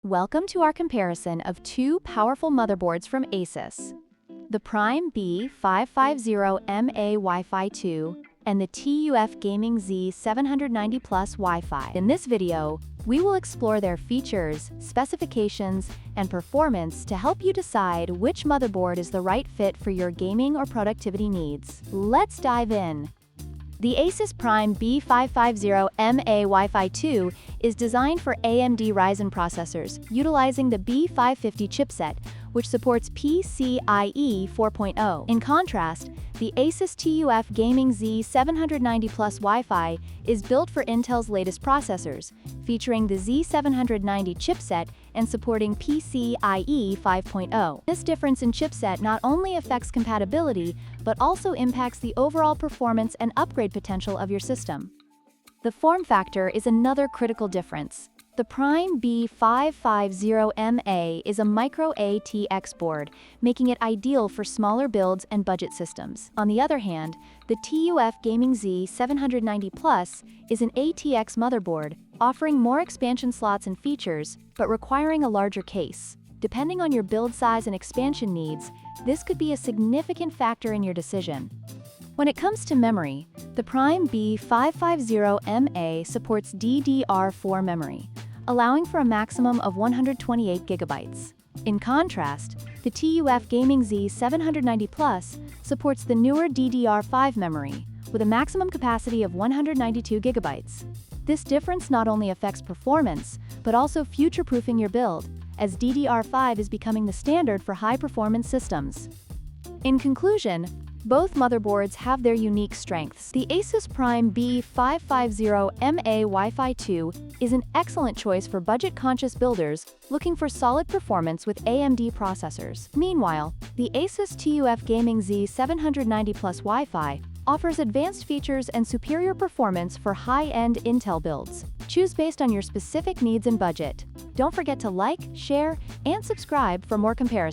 Welcome to our comparison of two powerful motherboards from ASUS, the Prime B550M-A Wi-Fi 2 and the TUF Gaming Z790-Plus Wi-Fi. In this video, we will explore their features, specifications, and performance to help you decide which motherboard is the right fit for your gaming or productivity needs. Let's dive in. The ASUS Prime B550M-A Wi-Fi 2 is designed for AMD Ryzen processors, utilizing the B550 chipset, which supports PCIe 4.0. In contrast, the ASUS TUF Gaming Z790-Plus Wi-Fi is built for Intel's latest processors, featuring the Z790 chipset and supporting PCIe 5.0. This difference in chipset not only affects compatibility, but also impacts the overall performance and upgrade potential of your system. The form factor is another critical difference. The Prime B550M-A is a micro ATX board, making it ideal for smaller builds and budget systems. On the other hand, the TUF Gaming Z790-Plus is an ATX motherboard, offering more expansion slots and features, but requiring a larger case. Depending on your build size and expansion needs, this could be a significant factor in your decision. When it comes to memory, the Prime B550M-A supports DDR4 memory, allowing for a maximum of 128 GB. In contrast, the TUF Gaming Z790-Plus supports the newer DDR5 memory, with a maximum capacity of 192 GB. This difference not only affects performance, but also future-proofing your build, as DDR5 is becoming the standard for high-performance systems. In conclusion, both motherboards have their unique strengths. The ASUS Prime B550M-A Wi-Fi 2 is an excellent choice for budget-conscious builders looking for solid performance with AMD processors. Meanwhile, the ASUS TUF Gaming Z790-Plus Wi-Fi offers advanced features and superior performance for high-end Intel builds. Choose based on your specific needs and budget. Don't forget to like, share, and subscribe for more comparisons.